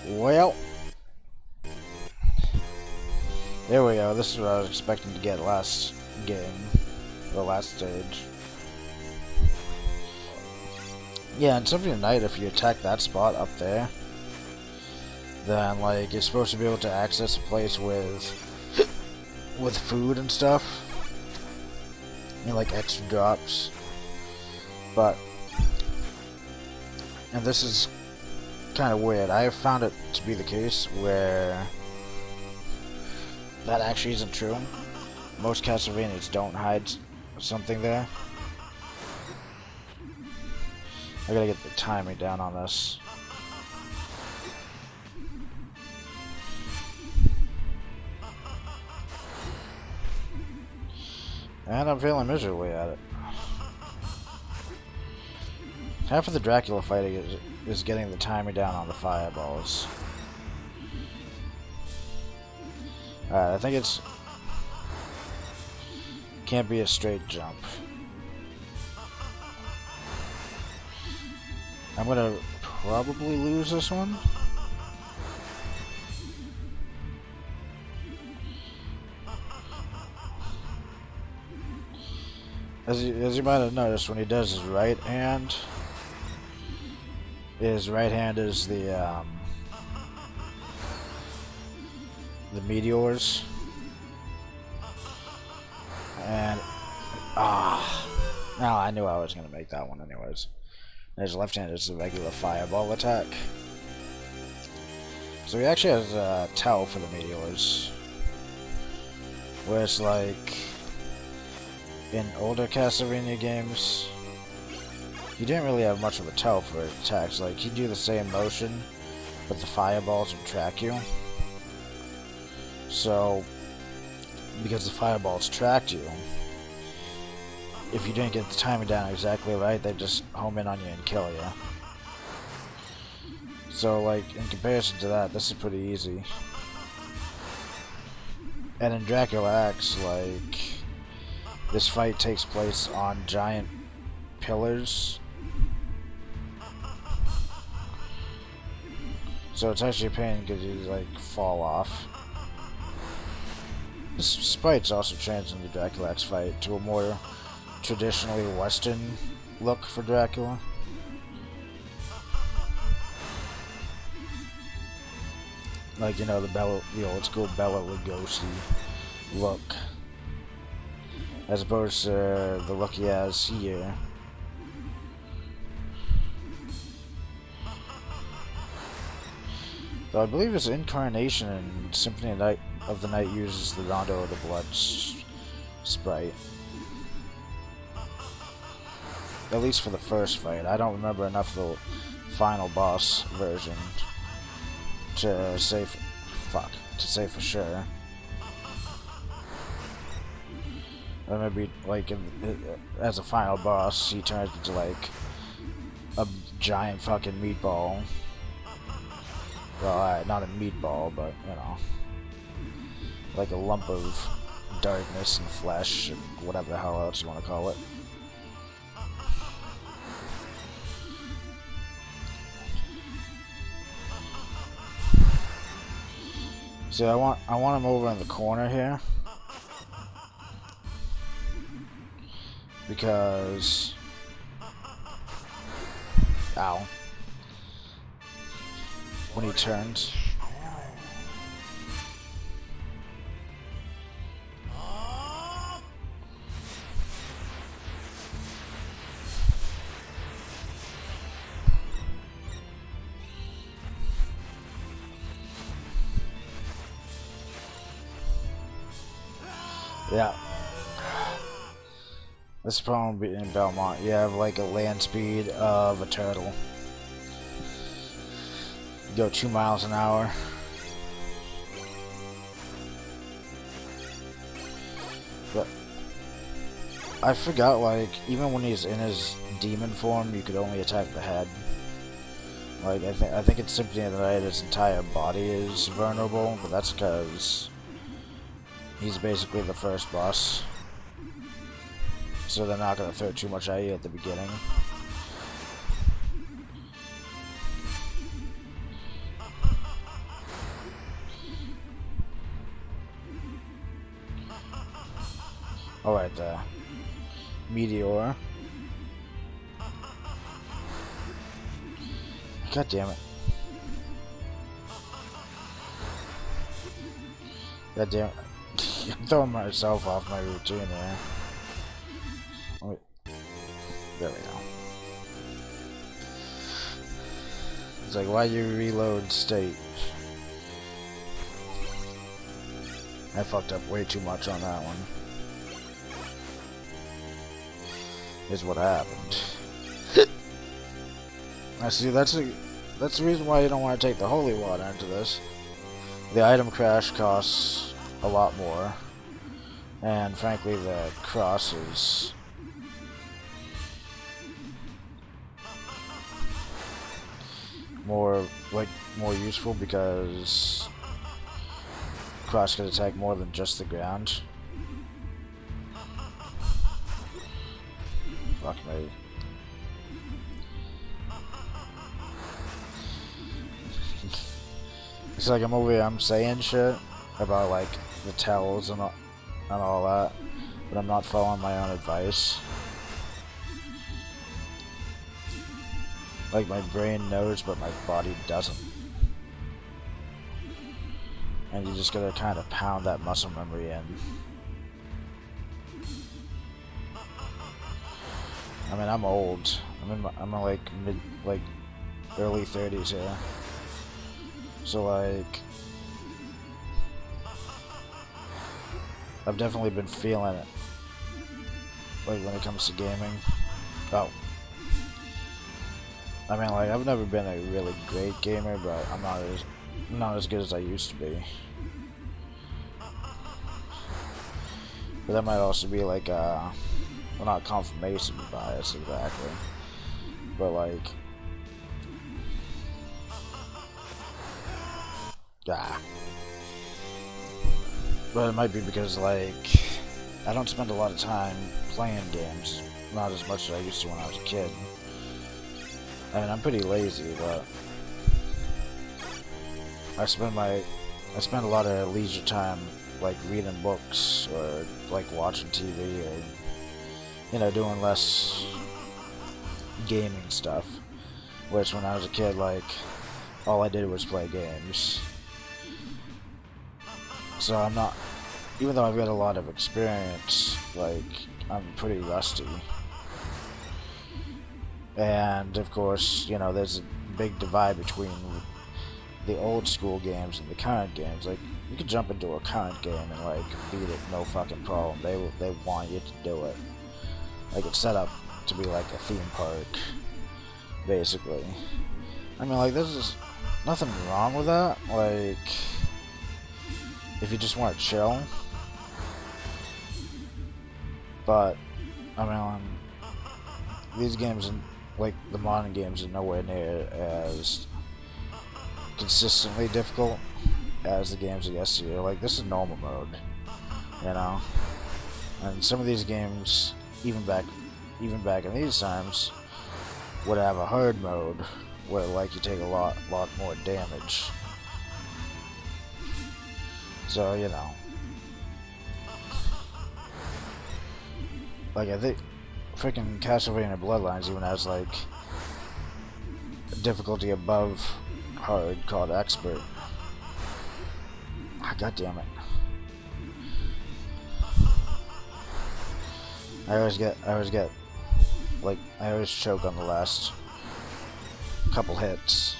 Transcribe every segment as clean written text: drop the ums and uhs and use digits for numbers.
Well, there we go. This is what I was expecting to get last game, the last stage. Yeah, and Symphony of Night, if you attack that spot up there, then like you're supposed to be able to access a place with food and stuff, and like extra drops. But, and this is kind of weird. I have found it to be the case where that actually isn't true. Most Castlevanias don't hide something there. I gotta get the timing down on this. And I'm failing miserably at it. Half of the Dracula fighting is getting the timing down on the fireballs. Alright, I think it's... can't be a straight jump. I'm gonna probably lose this one. As you might have noticed, when he does his right hand is the meteors, and no, I knew I was gonna make that one anyways. His left hand is the regular fireball attack. So he actually has a tell for the meteors, where it's like in older Castlevania games, he didn't really have much of a tell for attacks. Like, he'd do the same motion, but the fireballs would track you. So, because the fireballs tracked you, if you didn't get the timing down exactly right, they'd just home in on you and kill you. So, like, in comparison to that, this is pretty easy. And in Dracula X, like, this fight takes place on giant pillars. So it's actually a pain because you like fall off. This fight's also changed in the Dracula X fight to a more traditionally Western look for Dracula. Like, you know, the old school Bela Lugosi look, as opposed to the look he has here. Though I believe his incarnation in Symphony of the Night uses the Rondo of the Blood sprite. At least for the first fight. I don't remember enough of the final boss version to say for sure. Or maybe, like, as a final boss, he turns into, like, a giant fucking meatball. Well, not a meatball, but, you know, like a lump of darkness and flesh and whatever the hell else you want to call it. So I want him over in the corner here, because ow, when he turns. Yeah. This is the problem in Belmont. You have like a land speed of a turtle. You go 2 miles an hour. But I forgot, like, even when he's in his demon form, you could only attack the head. Like, I think it's Symphony of the Night, his entire body is vulnerable, but that's because he's basically the first boss. So they're not going to throw too much at you at the beginning. Alright, the meteor. God damn it. God damn it. I'm throwing myself off my routine here. Wait. There we go. It's like, why you reload state? I fucked up way too much on that one. Is what happened. I see, that's the reason why you don't want to take the holy water into this. The item crash costs a lot more, and frankly the cross is more useful because cross can attack more than just the ground. Fuck me. It's like I'm saying shit about like the tells and all that, but I'm not following my own advice. Like my brain knows, but my body doesn't. And you just gotta kind of pound that muscle memory in. I mean, I'm old. I'm in like early 30s here. So like, I've definitely been feeling it. Like when it comes to gaming. Oh. I mean, like, I've never been a really great gamer, but I'm not as good as I used to be. But that might also be like, well, not confirmation bias exactly, but like, yeah. But it might be because like, I don't spend a lot of time playing games, not as much as I used to when I was a kid. I mean, I'm pretty lazy, but I spend a lot of leisure time like reading books or like watching TV or, you know, doing less gaming stuff. Which when I was a kid, like, all I did was play games. So I'm not, even though I've got a lot of experience, like, I'm pretty rusty. And of course, you know, there's a big divide between the old school games and the current games. Like, you can jump into a current game and like beat it no fucking problem. They want you to do it. Like, it's set up to be like a theme park, basically. I mean, like, there's nothing wrong with that. Like, if you just want to chill. But I mean, these games and like the modern games are nowhere near as consistently difficult as the games of yesteryear. Like, this is normal mode, you know, and some of these games, even back in these times, would have a hard mode where like you take a lot more damage. So, you know, like, I think freaking Castlevania Bloodlines even has like a difficulty above hard called expert. Ah, God damn it. I always choke on the last couple hits.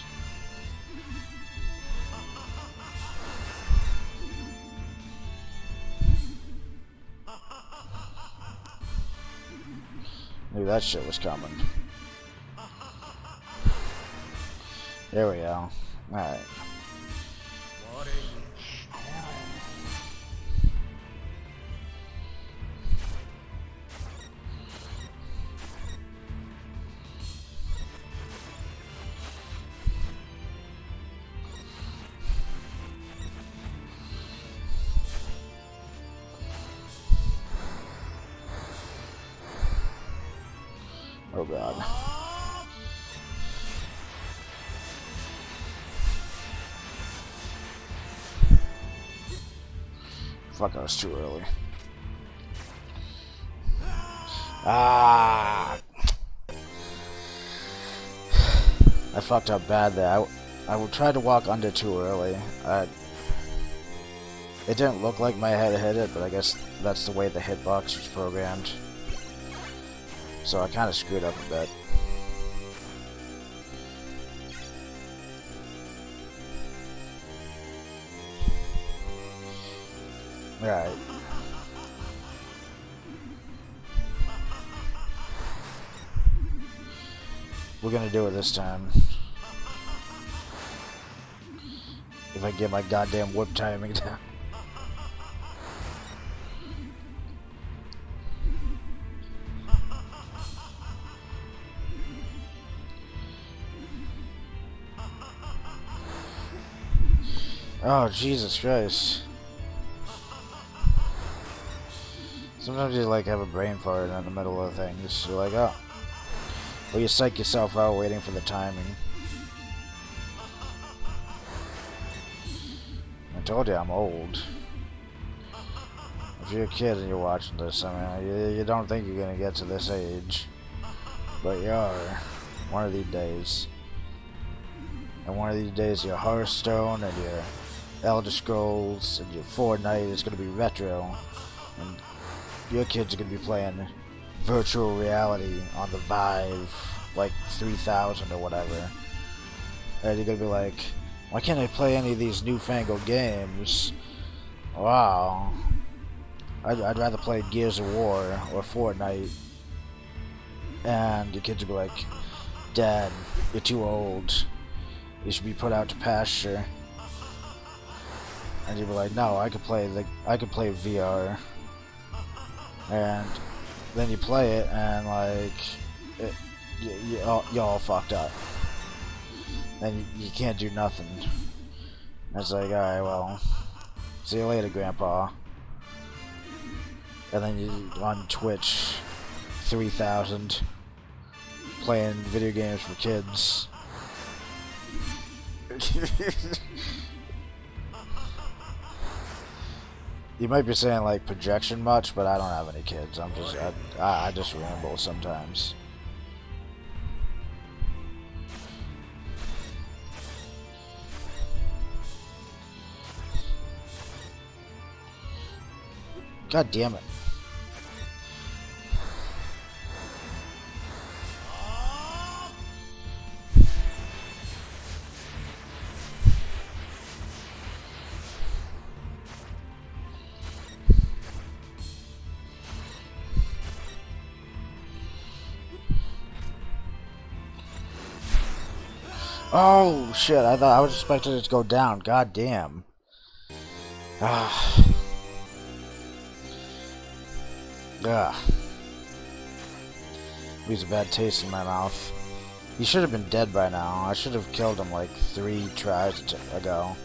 Knew that shit was coming. There we go. Alright. Oh god. Fuck, I was too early. Ah! I fucked up bad there. I tried to walk under too early. It didn't look like my head hit it, but I guess that's the way the hitbox was programmed. So I kind of screwed up a bit. Alright. We're gonna do it this time. If I get my goddamn whip timing down. Oh, Jesus Christ. Sometimes you like have a brain fart in the middle of things. You're like, oh. Or you psych yourself out waiting for the timing. I told you I'm old. If you're a kid and you're watching this, I mean, you don't think you're gonna get to this age. But you are. One of these days. And one of these days your Hearthstone and your Elder Scrolls and your Fortnite is gonna be retro. And your kids are gonna be playing virtual reality on the Vive, like 3000 or whatever. And you're gonna be like, why can't I play any of these newfangled games? Wow. I'd rather play Gears of War or Fortnite. And your kids will be like, Dad, you're too old. You should be put out to pasture. And you'd be like, no, I could play VR. And then you play it, and like, you all fucked up. And you can't do nothing. And it's like, alright, well, see you later, Grandpa. And then you on Twitch 3000 playing video games for kids. You might be saying like projection much, but I don't have any kids. I just ramble sometimes. God damn it. Oh shit, I thought I was expecting it to go down. God damn. Ah. Ugh. Leaves a bad taste in my mouth. He should have been dead by now. I should have killed him like 3 tries ago.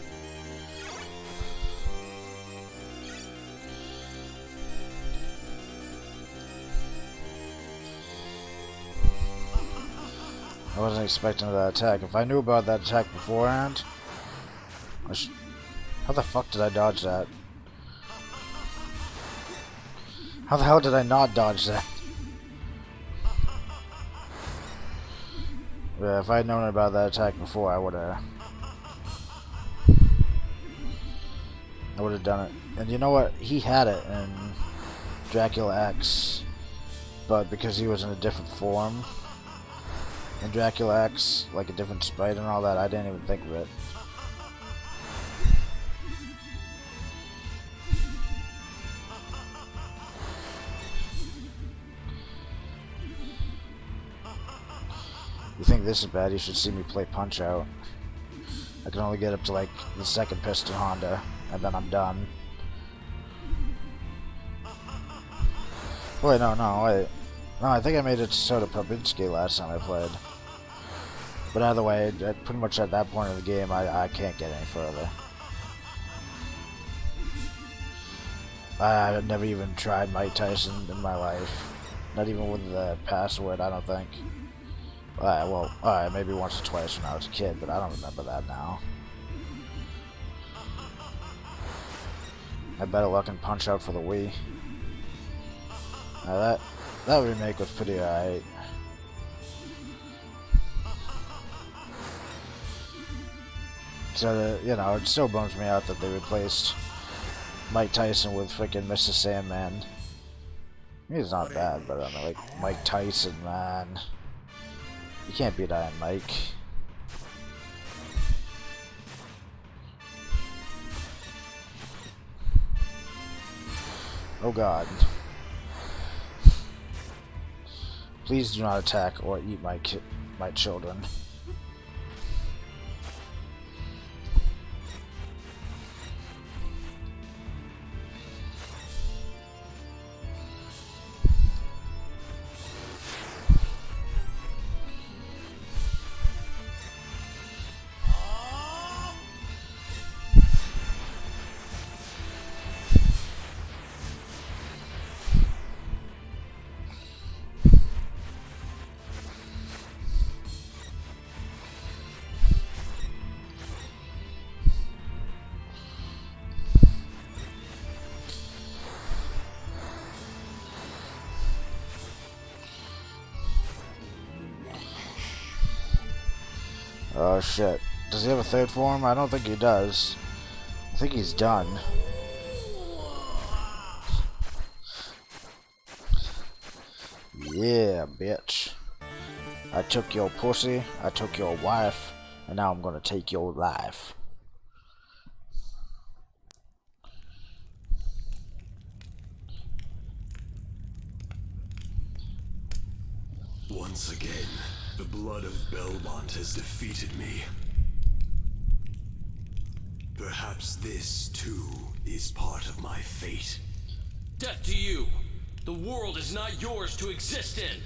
I wasn't expecting that attack. If I knew about that attack beforehand, how the fuck did I dodge that? How the hell did I not dodge that? Yeah, if I had known about that attack before, I would have done it. And you know what? He had it in Dracula X, but because he was in a different form in Dracula X, like a different sprite and all that, I didn't even think of it. You think this is bad, you should see me play Punch-Out. I can only get up to like the second piston Honda, and then I'm done. Wait, no, wait. No, I think I made it to Soda Popinski last time I played. But either way, pretty much at that point of the game, I can't get any further. I've never even tried Mike Tyson in my life. Not even with the password, I don't think. Alright, maybe once or twice when I was a kid, but I don't remember that now. I better luck and Punch-Out for the Wii. Now that remake was pretty alright. So, you know, it still bums me out that they replaced Mike Tyson with freaking Mr. Sandman. He's not bad, but I mean, like, Mike Tyson, man. You can't beat Iron Mike. Oh god. Please do not attack or eat my children. Oh shit. Does he have a third form? I don't think he does. I think he's done. Yeah, bitch. I took your pussy, I took your wife, and now I'm gonna take your life. Once again, the blood of Belmont has defeated me. Perhaps this, too, is part of my fate. Death to you! The world is not yours to exist in!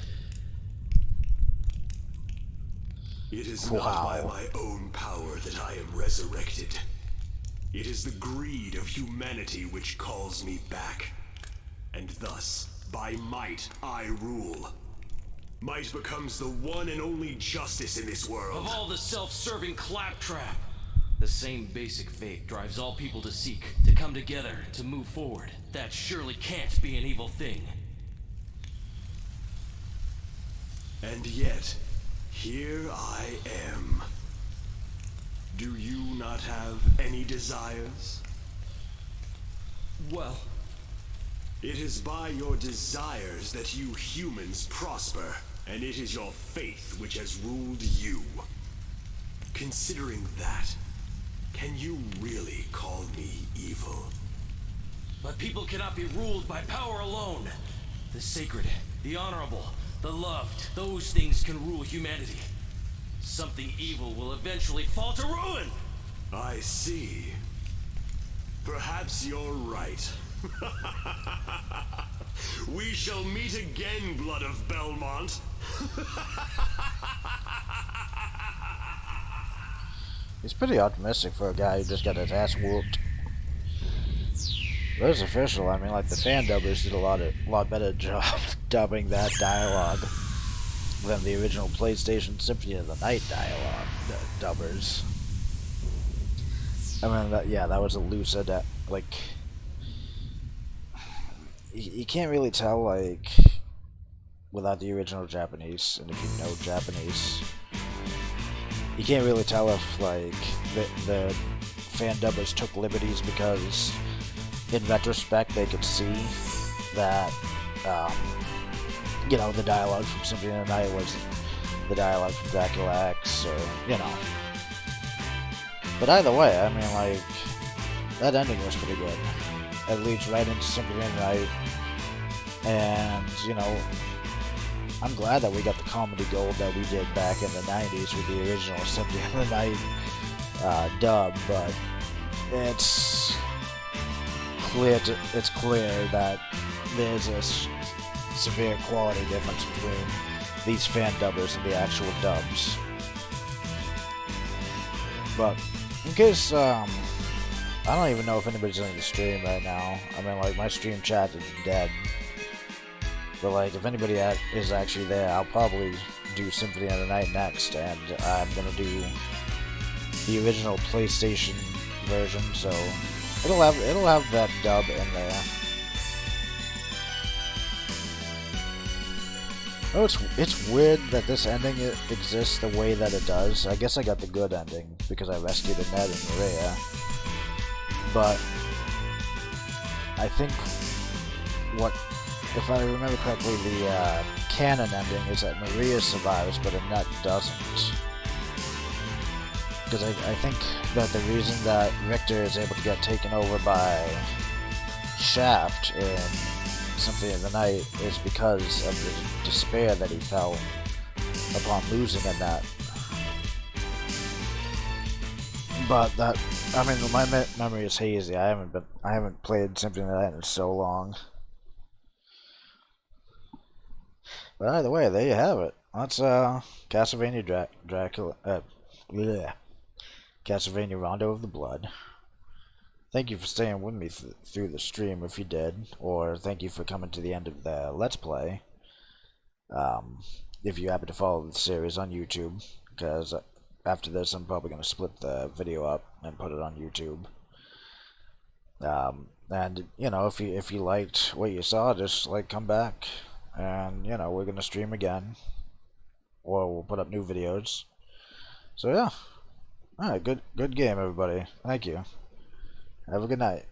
It is not by my own power that I am resurrected. It is the greed of humanity which calls me back. And thus, by might, I rule. Might becomes the one and only justice in this world. Of all the self-serving claptrap, the same basic fate drives all people to seek, to come together, to move forward. That surely can't be an evil thing. And yet, here I am. Do you not have any desires? Well, it is by your desires that you humans prosper, and it is your faith which has ruled you. Considering that, can you really call me evil? but people cannot be ruled by power alone. The sacred, the honorable, the loved, those things can rule humanity. Something evil will eventually fall to ruin! I see. Perhaps you're right. We shall meet again, Blood of Belmont. He's pretty optimistic for a guy who just got his ass whooped. But it's official. I mean, like, the fan dubbers did a lot better job dubbing that dialogue than the original PlayStation Symphony of the Night dialogue dubbers. I mean, that was a loose like, you can't really tell, like, without the original Japanese, and if you know Japanese, you can't really tell if, like, the fan dubbers took liberties because, in retrospect, they could see that, you know, the dialogue from Symphony of the Night was the dialogue from Dracula X, or, you know. But either way, I mean, like, that ending was pretty good. It leads right into Symphony of the Night, and, you know, I'm glad that we got the comedy gold that we did back in the 90s with the original Symphony of the Night dub, but it's clear that there's a severe quality difference between these fan dubbers and the actual dubs. But in case I don't even know if anybody's in the stream right now. I mean, like, my stream chat is dead. But, like, if anybody is actually there, I'll probably do Symphony of the Night next, and I'm gonna do the original PlayStation version, so it'll have that dub in there. Oh, it's weird that this ending exists the way that it does. I guess I got the good ending because I rescued Annette and Maria. But I think if I remember correctly, the canon ending is that Maria survives, but Annette doesn't. Because I think that the reason that Richter is able to get taken over by Shaft in Symphony of the Night is because of the despair that he felt upon losing Annette. But that, I mean, my memory is hazy. I haven't played Symphony of the Night in so long. But either way, there you have it. That's Castlevania Dracula. Castlevania Rondo of the Blood. Thank you for staying with me through the stream if you did, or thank you for coming to the end of the Let's Play. If you happen to follow the series on YouTube, because after this I'm probably going to split the video up and put it on YouTube. And you know, if you liked what you saw, just like come back, and you know, we're going to stream again, or we'll put up new videos. So yeah, alright, good game everybody. Thank you. Have a good night.